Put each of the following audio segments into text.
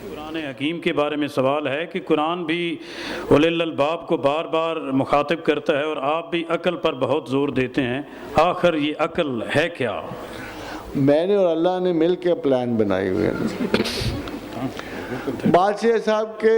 قرآن حکیم کے بارے میں سوال ہے کہ قرآن بھی اولی الالباب کو بار بار مخاطب کرتا ہے اور آپ بھی عقل پر بہت زور دیتے ہیں، آخر یہ عقل ہے کیا؟ میں نے اور اللہ نے مل کے پلان بنائی ہوئے ہیں۔ بادشاہ صاحب کے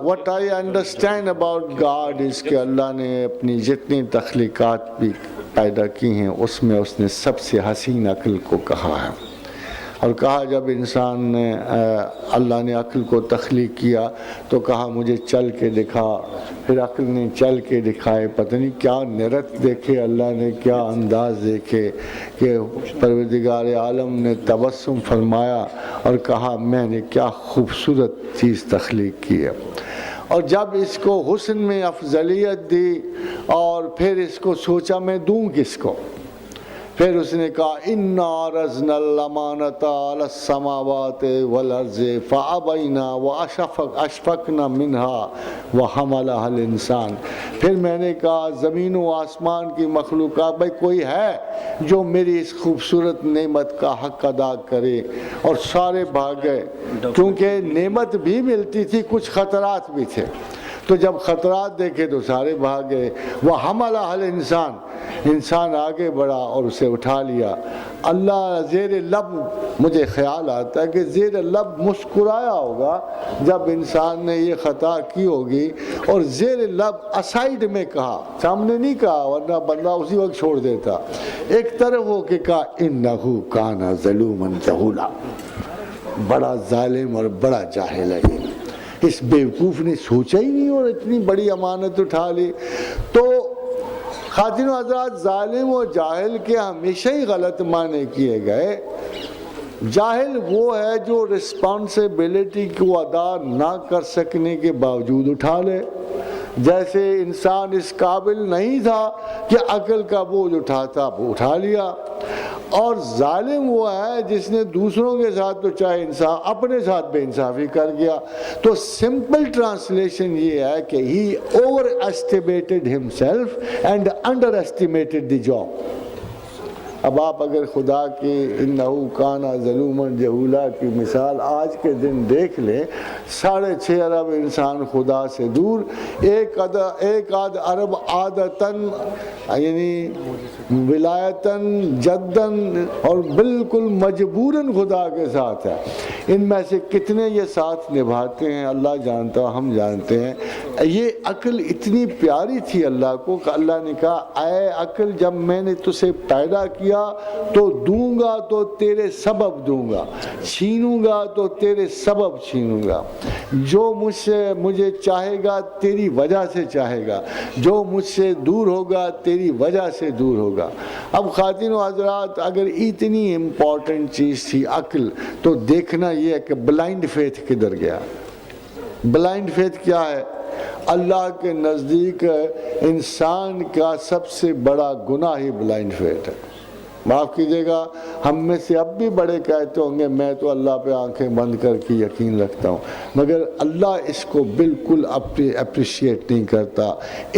what I understand about God is کہ اللہ نے اپنی جتنی تخلیقات بھی پیدا کی ہیں اس میں اس نے سب سے حسین عقل کو کہا ہے، اور کہا جب انسان نے اللہ نے عقل کو تخلیق کیا تو کہا مجھے چل کے دکھا، پھر عقل نے چل کے دکھائے، پتہ نہیں کیا نرت دیکھے اللہ نے، کیا انداز دیکھے کہ پروردگار عالم نے تبسم فرمایا اور کہا میں نے کیا خوبصورت چیز تخلیق کی ہے۔ اور جب اس کو حسن میں افضلیت دی اور پھر اس کو سوچا میں دوں کس کو، پھر اس نے کہا اِنَّا عَرَضْنَا الْأَمَانَةَ عَلَى السَّمَاوَاتِ وَالْأَرْضِ فَأَبَيْنَا وَأَشْفَقْنَا مِنْهَا وَحَمَلَهَا الْإِنسَانُ۔ پھر میں نے کہا زمین و آسمان کی مخلوقات بھائی کوئی ہے جو میری اس خوبصورت نعمت کا حق ادا کرے، اور سارے بھاگ گئے کیونکہ نعمت بھی ملتی تھی، کچھ خطرات بھی تھے، تو جب خطرات دیکھے تو سارے بھاگ گئے۔ وَحَمَلَهَا الْإِنسَانُ، انسان آگے بڑھا اور اسے اٹھا لیا۔ اللہ زیر لب، مجھے خیال آتا ہے کہ زیر لب مسکرایا ہوگا جب انسان نے یہ خطا کی ہوگی، اور زیر لب اسائڈ میں کہا، سامنے نہیں کہا ورنہ بندہ اسی وقت چھوڑ دیتا، ایک طرف ہو کے کہا انہو کانا ظلوما جہولا، بڑا ظالم اور بڑا جاہل ہے یہ، اس بیوقوف نے سوچا ہی نہیں اور اتنی بڑی امانت اٹھا لی۔ تو خواتین و حضرات، ظالم و جاہل کے ہمیشہ ہی غلط معنی کیے گئے۔ جاہل وہ ہے جو رسپانسبلٹی کو ادا نہ کر سکنے کے باوجود اٹھا لے، جیسے انسان اس قابل نہیں تھا کہ عقل کا بوجھ اٹھاتا، وہ اٹھا لیا۔ اور ظالم وہ ہے جس نے دوسروں کے ساتھ تو چاہے انصاف، اپنے ساتھ بے انصافی کر گیا۔ تو سمپل ٹرانسلیشن یہ ہے کہ he overestimated himself and underestimated the job۔ اب آپ اگر خدا کی انہو کانا ظلوما جہولا کی مثال آج کے دن دیکھ لیں، 6.5 ارب انسان خدا سے دور، ایک آدھ ارب عادتاً یعنی ولایتاً جداً اور بالکل مجبوراً خدا کے ساتھ ہے۔ ان میں سے کتنے یہ ساتھ نبھاتے ہیں اللہ جانتا، ہم جانتے ہیں۔ یہ عقل اتنی پیاری تھی اللہ کو کہ اللہ نے کہا اے عقل، جب میں نے تجھے پیدا کیا تو دوں گا تو تیرے سبب دوں گا، چھینوں گا تو تیرے سبب چھینوں گا، جو مجھ سے مجھے چاہے گا تیری وجہ سے چاہے گا، جو مجھ سے دور ہوگا تیری وجہ سے دور ہوگا۔ اب خواتین و حضرات، اگر اتنی امپورٹنٹ چیز تھی عقل، تو دیکھنا یہ ہے کہ بلائنڈ فیتھ کدھر گیا۔ بلائنڈ فیتھ کیا ہے؟ اللہ کے نزدیک انسان کا سب سے بڑا گناہ ہی بلائنڈ فیتھ ہے۔ معاف کیجئے گا، ہم میں سے اب بھی بڑے کہتے ہوں گے میں تو اللہ پہ آنکھیں بند کر کے یقین رکھتا ہوں، مگر اللہ اس کو بالکل اپریشیٹ نہیں کرتا۔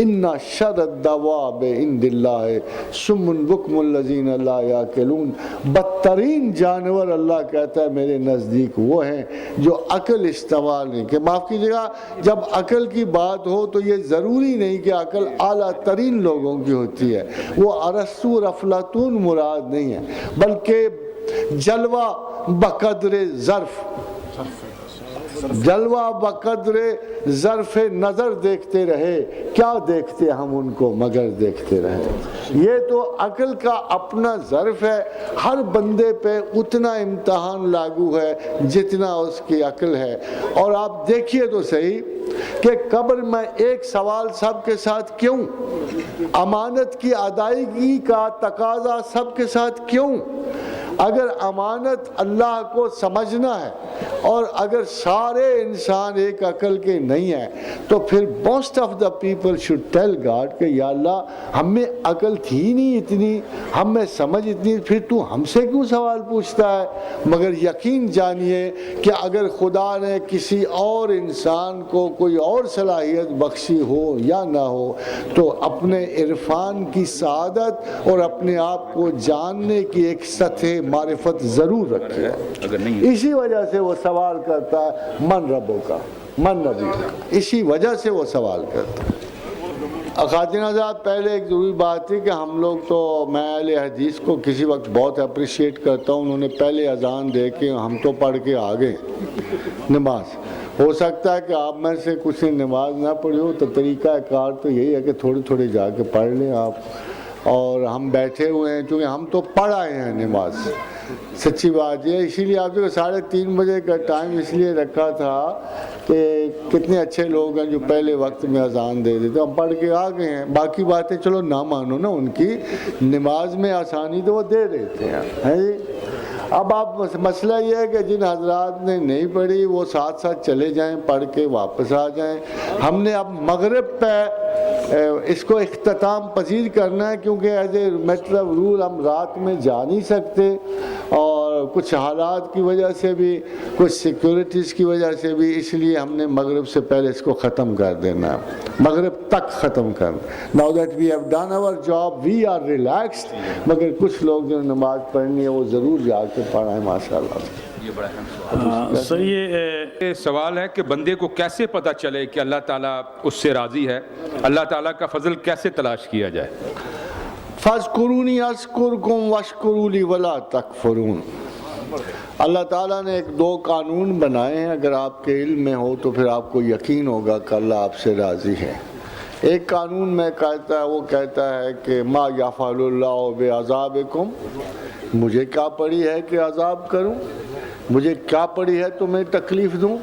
ان شر الدواب عند اللہ صم بکم الذین لا یعقلون، بدترین جانور اللہ کہتا ہے میرے نزدیک وہ ہیں جو عقل استعمال نہیں کہ۔ معاف کیجئے گا، جب عقل کی بات ہو تو یہ ضروری نہیں کہ عقل اعلیٰ ترین لوگوں کی ہوتی ہے، وہ ارسطو اور افلاطون مراد نہیں ہے، بلکہ جلوہ بقدر ظرف، جلوہ بقدر ظرف نظر دیکھتے رہے، کیا دیکھتے ہم ان کو مگر دیکھتے رہے۔ یہ تو عقل کا اپنا ظرف ہے، ہر بندے پہ اتنا امتحان لاگو ہے جتنا اس کی عقل ہے۔ اور آپ دیکھیے تو صحیح کہ قبر میں ایک سوال سب کے ساتھ کیوں؟ امانت کی ادائیگی کا تقاضا سب کے ساتھ کیوں؟ اگر امانت اللہ کو سمجھنا ہے اور اگر سارے انسان ایک عقل کے نہیں ہیں تو پھر most of the people should tell God کہ یا اللہ ہم میں عقل تھی نہیں اتنی، ہم میں سمجھ اتنی، پھر تو ہم سے کیوں سوال پوچھتا ہے؟ مگر یقین جانیے کہ اگر خدا نے کسی اور انسان کو کوئی اور صلاحیت بخشی ہو یا نہ ہو تو اپنے عرفان کی سعادت اور اپنے آپ کو جاننے کی ایک سطح یہ معرفت ضرور رکھے. اسی وجہ سے وہ سوال کرتا ہے من ربوں کا، من نبی کا، اسی وجہ سے وہ سوال کرتا ہے. خواتین حضرات، پہلے ایک ضروری بات تھی کہ ہم لوگ تو، میں اہل حدیث کو کسی وقت بہت اپریشیٹ کرتا ہوں، انہوں نے پہلے اذان دے کے ہم تو پڑھ کے آگے نماز. ہو سکتا ہے کہ آپ میں سے کچھ نے نماز نہ پڑھی ہو، تو طریقہ کار تو یہی ہے کہ تھوڑے تھوڑے جا کے پڑھ لیں آپ. اور ہم بیٹھے ہوئے ہیں چونکہ ہم تو پڑھ آئے ہیں نماز. سچی بات یہ، اسی لیے آپ کو 3:30 بجے کا ٹائم اس لیے رکھا تھا کہ کتنے اچھے لوگ ہیں جو پہلے وقت میں اذان دے دیتے، ہم پڑھ کے آ گئے ہیں. باقی باتیں چلو نہ مانو نا ان کی، نماز میں آسانی تو وہ دے دیتے ہیں جی. اب آپ مسئلہ یہ ہے کہ جن حضرات نے نہیں پڑھی وہ ساتھ ساتھ چلے جائیں، پڑھ کے واپس آ جائیں. ہم نے اب مغرب پہ اس کو اختتام پذیر کرنا ہے، کیونکہ as a matter of rule ہم رات میں جا نہیں سکتے، اور کچھ حالات کی وجہ سے بھی، کچھ سیکیورٹیز کی وجہ سے بھی، اس لیے ہم نے مغرب سے پہلے اس کو ختم کر دینا ہے، مغرب تک ختم کرنا. Now that we have done our job, we are relaxed. مگر کچھ لوگ جو نماز پڑھنی ہے وہ ضرور جا کے پڑھائیں. ماشاءاللہ. صحیح ہے. سوال ہے کہ بندے کو کیسے پتہ چلے کہ اللہ تعالیٰ اس سے راضی ہے؟ اللہ تعالیٰ کا فضل کیسے تلاش کیا جائے؟ فَاذْكُرُونِي أَذْكُرْكُمْ وَاشْكُرُوا لِي وَلَا تَكْفُرُونَ. اللہ تعالیٰ نے 2 قانون بنائے ہیں، اگر آپ کے علم میں ہو تو پھر آپ کو یقین ہوگا کہ اللہ آپ سے راضی ہے. ایک قانون میں کہتا ہے، وہ کہتا ہے کہ ما یفعل اللہ بعذابکم، مجھے کیا پڑی ہے کہ عذاب کروں، مجھے کیا پڑی ہے تمہیں تکلیف دوں،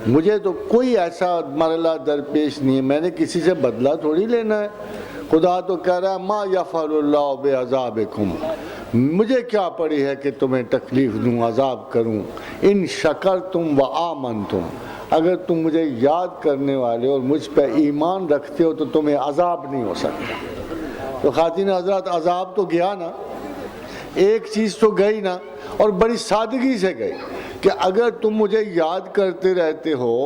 مجھے تو کوئی ایسا مرحلہ درپیش نہیں ہے، میں نے کسی سے بدلہ تھوڑی لینا ہے. خدا تو کہہ رہا ہے ما یفعل اللہ بعذابکم، مجھے کیا پڑی ہے کہ تمہیں تکلیف دوں، عذاب کروں. ان شکرتم و آمنتم، اگر تم مجھے یاد کرنے والے اور مجھ پہ ایمان رکھتے ہو تو تمہیں عذاب نہیں ہو سکتا. تو خواتین حضرات، عذاب تو گیا نا، ایک چیز تو گئی نا، اور بڑی سادگی سے گئی کہ اگر تم مجھے یاد کرتے رہتے ہو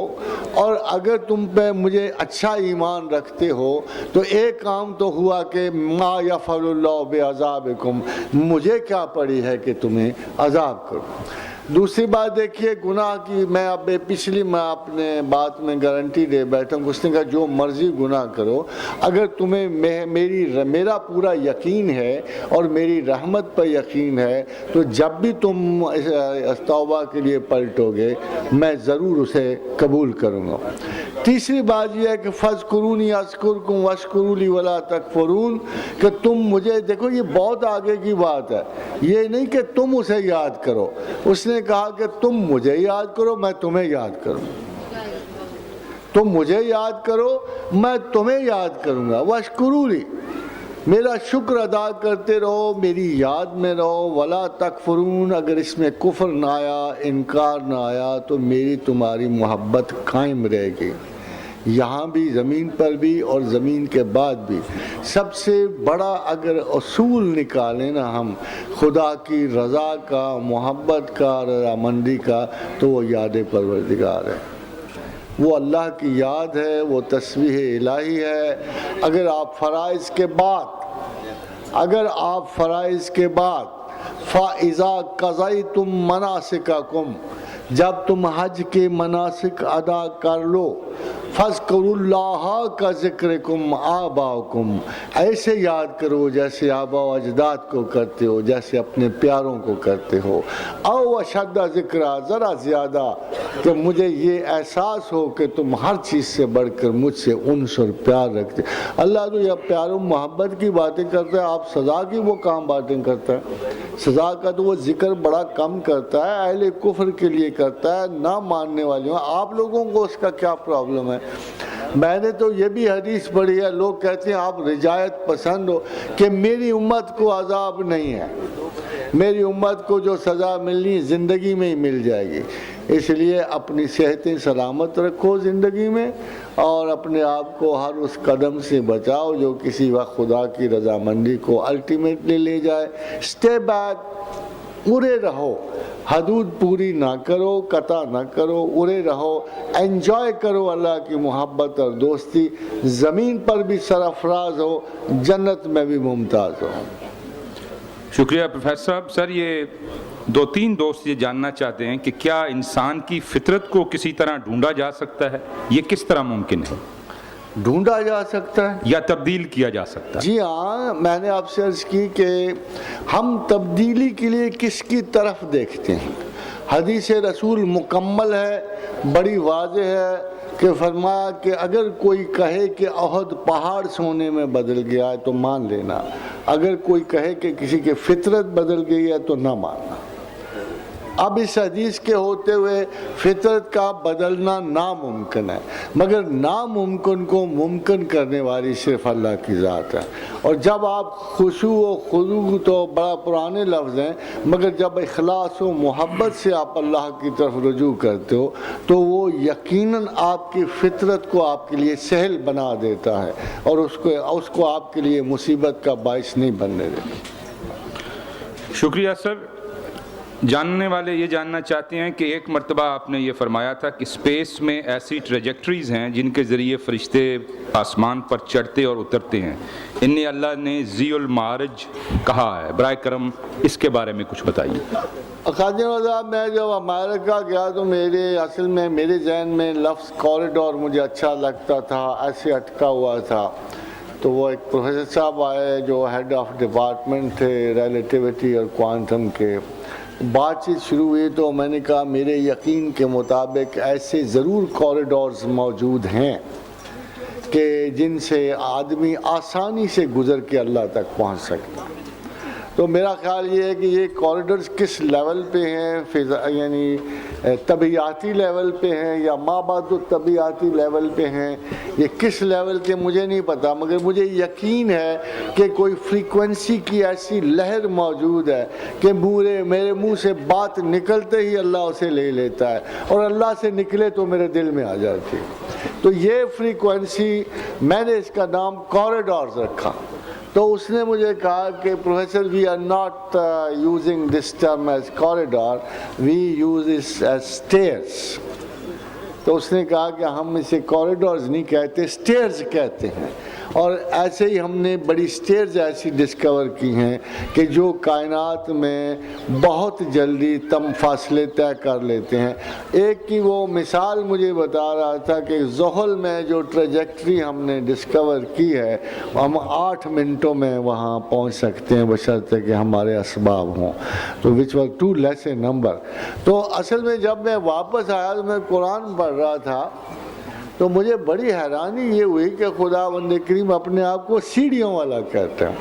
اور اگر تم پہ مجھے اچھا ایمان رکھتے ہو تو ایک کام تو ہوا کہ ما یفعل اللہ بعذابکم، مجھے کیا پڑی ہے کہ تمہیں عذاب کروں. دوسری بات دیکھیے گناہ کی، میں اب پچھلی میں اپنے بات میں گارنٹی دے بیٹھا ہوں، اس نے کہا جو مرضی گناہ کرو، اگر تمہیں میرا پورا یقین ہے اور میری رحمت پر یقین ہے تو جب بھی تم توبہ کے لیے پلٹو گے میں ضرور اسے قبول کروں گا. تیسری بات یہ ہے کہ فَاذْكُرُونِي أَذْكُرْكُمْ وَاشْكُرُوا لِي وَلَا تَكْفُرُونَ، کہ تم مجھے دیکھو، یہ بہت آگے کی بات ہے. یہ نہیں کہ تم اسے یاد کرو، اس نے کہا کہ تم مجھے یاد کرو میں تمہیں یاد کروں، تم مجھے یاد کرو میں تمہیں یاد کروں گا. وَاشْكُرُوا لِي، میرا شکر ادا کرتے رہو، میری یاد میں رہو. وَلَا تَكْفُرُونَ، اگر اس میں کفر نہ آیا، انکار نہ آیا تو میری تمہاری محبت قائم رہے گی، یہاں بھی، زمین پر بھی اور زمین کے بعد بھی. سب سے بڑا اگر اصول نکالیں نا ہم خدا کی رضا کا، محبت کا، رضامندی کا، تو وہ یاد پروردگار ہے، وہ اللہ کی یاد ہے، وہ تسبیح الہی ہے. اگر آپ فرائض کے بعد فَإِذَا قَضَيْتُم مَنَاسِكَكُمْ، جب تم حج کے مناسک ادا کر لو، فَاذْكُرُوا اللَّهَ كَذِكْرِكُمْ آبَاءَكُمْ، ایسے یاد کرو جیسے آبا و اجداد کو کرتے ہو، جیسے اپنے پیاروں کو کرتے ہو. او اشد ذکرہ، ذرا زیادہ کہ مجھے یہ احساس ہو کہ تم ہر چیز سے بڑھ کر مجھ سے انس اور پیار رکھتے. اللہ تو یہ پیار و محبت کی باتیں کرتا ہے، آپ سزا کی وہ کام باتیں کرتا ہے. سزا کا تو وہ ذکر بڑا کم کرتا ہے، اہل کفر کے لیے کرتا ہے، نہ ماننے والوں. آپ لوگوں کو اس کا کیا پرابلم ہے؟ میں نے تو یہ بھی حدیث پڑھی ہے، لوگ کہتے ہیں آپ رجایت پسند ہو کہ میری امت کو عذاب نہیں ہے، میری امت کو جو سزا ملنی زندگی میں ہی مل جائے گی. اس لیے اپنی صحتیں سلامت رکھو زندگی میں، اور اپنے آپ کو ہر اس قدم سے بچاؤ جو کسی وقت خدا کی رضامندی کو الٹیمیٹلی لے جائے. اسٹے بیک، اڑے رہو، حدود پوری نہ کرو، قطع نہ کرو، اڑے رہو، انجوائے کرو اللہ کی محبت اور دوستی. زمین پر بھی سرفراز ہو، جنت میں بھی ممتاز ہو. شکریہ پروفیسر صاحب. سر یہ 2-3 دوست یہ جاننا چاہتے ہیں کہ کیا انسان کی فطرت کو کسی طرح ڈھونڈا جا سکتا ہے؟ یہ کس طرح ممکن ہے؟ ڈھونڈا جا سکتا ہے یا تبدیل کیا جا سکتا ہے؟ جی ہاں، میں نے آپ سے عرض کی کہ ہم تبدیلی کے لیے کس کی طرف دیکھتے ہیں. حدیث رسول مکمل ہے، بڑی واضح ہے کہ فرمایا کہ اگر کوئی کہے کہ احد پہاڑ سونے میں بدل گیا ہے تو مان لینا، اگر کوئی کہے کہ کسی کی فطرت بدل گئی ہے تو نہ ماننا. اب اس حدیث کے ہوتے ہوئے فطرت کا بدلنا ناممکن ہے، مگر ناممکن کو ممکن کرنے والی صرف اللہ کی ذات ہے. اور جب آپ خشوع و خضوع تو بڑا پرانے لفظ ہیں، مگر جب اخلاص و محبت سے آپ اللہ کی طرف رجوع کرتے ہو تو وہ یقیناً آپ کی فطرت کو آپ کے لیے سہل بنا دیتا ہے اور اس کو آپ کے لیے مصیبت کا باعث نہیں بننے دیتا. شکریہ سر. جاننے والے یہ جاننا چاہتے ہیں کہ ایک مرتبہ آپ نے یہ فرمایا تھا کہ اسپیس میں ایسی ٹریجیکٹریز ہیں جن کے ذریعے فرشتے آسمان پر چڑھتے اور اترتے ہیں. انہیں اللہ نے ذی المعارج کہا ہے. برائے کرم اس کے بارے میں کچھ بتائیے. خادم صاحب، میں جب امریکہ گیا تو میرے ذہن میں لفظ کوریڈور مجھے اچھا لگتا تھا، ایسے اٹکا ہوا تھا. تو وہ ایک پروفیسر صاحب آئے جو ہیڈ آف ڈپارٹمنٹ تھے ریلیٹیوٹی اور کوانٹم کے. بات چیت شروع ہوئی تو میں نے کہا میرے یقین کے مطابق ایسے ضرور کوریڈورز موجود ہیں کہ جن سے آدمی آسانی سے گزر کے اللہ تک پہنچ سکتا. تو میرا خیال یہ ہے کہ یہ کوریڈورز کس لیول پہ ہیں، یعنی طبیعیاتی لیول پہ ہیں یا مابعد طبیعیاتی لیول پہ ہیں، یہ کس لیول کے مجھے نہیں پتا، مگر مجھے یقین ہے کہ کوئی فریکوینسی کی ایسی لہر موجود ہے کہ میرے منہ سے بات نکلتے ہی اللہ اسے لے لیتا ہے اور اللہ سے نکلے تو میرے دل میں آ جاتی. تو یہ فریکوینسی میں نے اس کا نام کوریڈورز رکھا. تو اس نے مجھے کہا کہ professor we are not using this term as corridor, we یوز اس ایز اسٹیئرس. تو اس نے کہا کہ ہم اسے کوریڈورز نہیں کہتے، اسٹیئرز کہتے ہیں. اور ایسے ہی ہم نے بڑی اسٹیئرز ایسی ڈسکور کی ہیں کہ جو کائنات میں بہت جلدی فاصلے طے کر لیتے ہیں. ایک کی وہ مثال مجھے بتا رہا تھا کہ زحل میں جو ٹریجیکٹری ہم نے ڈسکور کی ہے ہم 8 منٹوں میں وہاں پہنچ سکتے ہیں بشرطے کہ ہمارے اسباب ہوں. تو which was too less a number. تو اصل میں جب میں واپس آیا تو میں قرآن پڑھ رہا تھا تو مجھے بڑی حیرانی یہ ہوئی کہ خداوند کریم اپنے آپ کو سیڑھیوں والا کہتا ہے.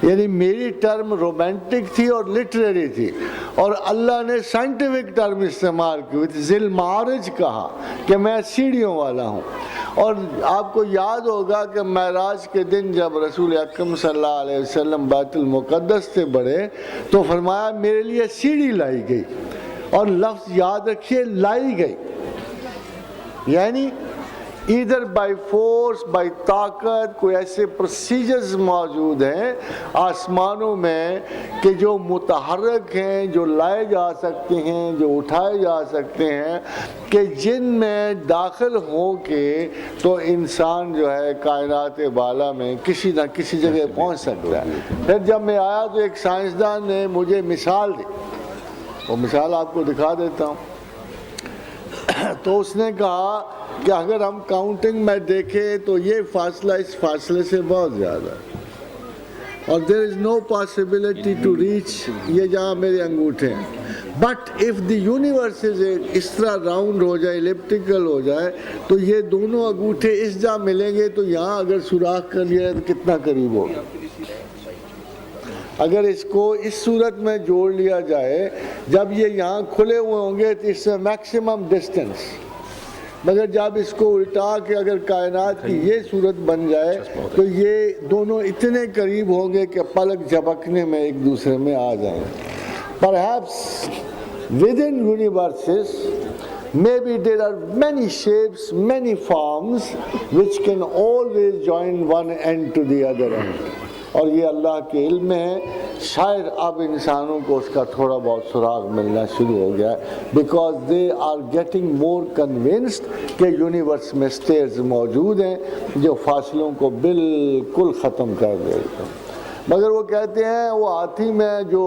یعنی میری ٹرم رومانٹک تھی اور لٹریری تھی اور اللہ نے سائنٹیفک ٹرم استعمال کی، ذی المعارج کہا کہ میں سیڑھیوں والا ہوں. اور آپ کو یاد ہوگا کہ معراج کے دن جب رسول اکرم صلی اللہ علیہ وسلم بیت المقدس سے بڑھے تو فرمایا میرے لیے سیڑھی لائی گئی، اور لفظ یاد رکھیے لائی گئی، یعنی ادھر بائی فورس بائی طاقت کوئی ایسے پروسیجرز موجود ہیں آسمانوں میں کہ جو متحرک ہیں، جو لائے جا سکتے ہیں، جو اٹھائے جا سکتے ہیں، کہ جن میں داخل ہو کے تو انسان جو ہے کائنات بالا میں کسی نہ کسی جگہ پہنچ سکتا ہے. پھر جب میں آیا تو ایک سائنسدان نے مجھے مثال دی، وہ مثال آپ کو دکھا دیتا ہوں. تو اس نے کہا کہ اگر ہم کاؤنٹنگ میں دیکھیں تو یہ فاصلہ اس فاصلے سے بہت زیادہ ہے اور there is no possibility to reach یہ جہاں میرے انگوٹھے ہیں. بٹ if the universe اس طرح راؤنڈ ہو جائے، ایلپٹیکل ہو جائے تو یہ دونوں انگوٹھے اس جہاں ملیں گے تو یہاں اگر سوراخ کر لیا تو کتنا قریب ہوگا. اگر اس کو اس صورت میں جوڑ لیا جائے، جب یہ یہاں کھلے ہوئے ہوں گے تو اس سے میکسیمم ڈسٹنس، مگر جب اس کو الٹا کے اگر کائنات کی یہ صورت بن جائے تو یہ دونوں اتنے قریب ہوں گے کہ پلک جھپکنے میں ایک دوسرے میں آ جائیں. Perhaps within universes maybe there are many shapes, many forms which can always join one end to the other end. اور یہ اللہ کے علم میں ہے. شاید اب انسانوں کو اس کا تھوڑا بہت سراغ ملنا شروع ہو گیا ہے because they are getting more convinced کہ یونیورس میں اسٹیئرز موجود ہیں جو فاصلوں کو بالکل ختم کر دیتے ہیں. مگر وہ کہتے ہیں وہ ہاتھی میں جو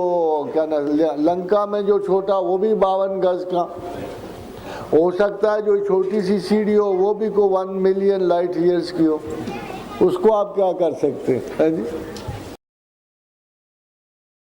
کیا نا لنکا میں جو چھوٹا وہ بھی 52 گز کا ہو سکتا ہے، جو چھوٹی سی سیڑھی ہو وہ بھی کو 1 ملین لائٹ ایئرس کی ہو، اس کو آپ کیا کر سکتے ہیں جی؟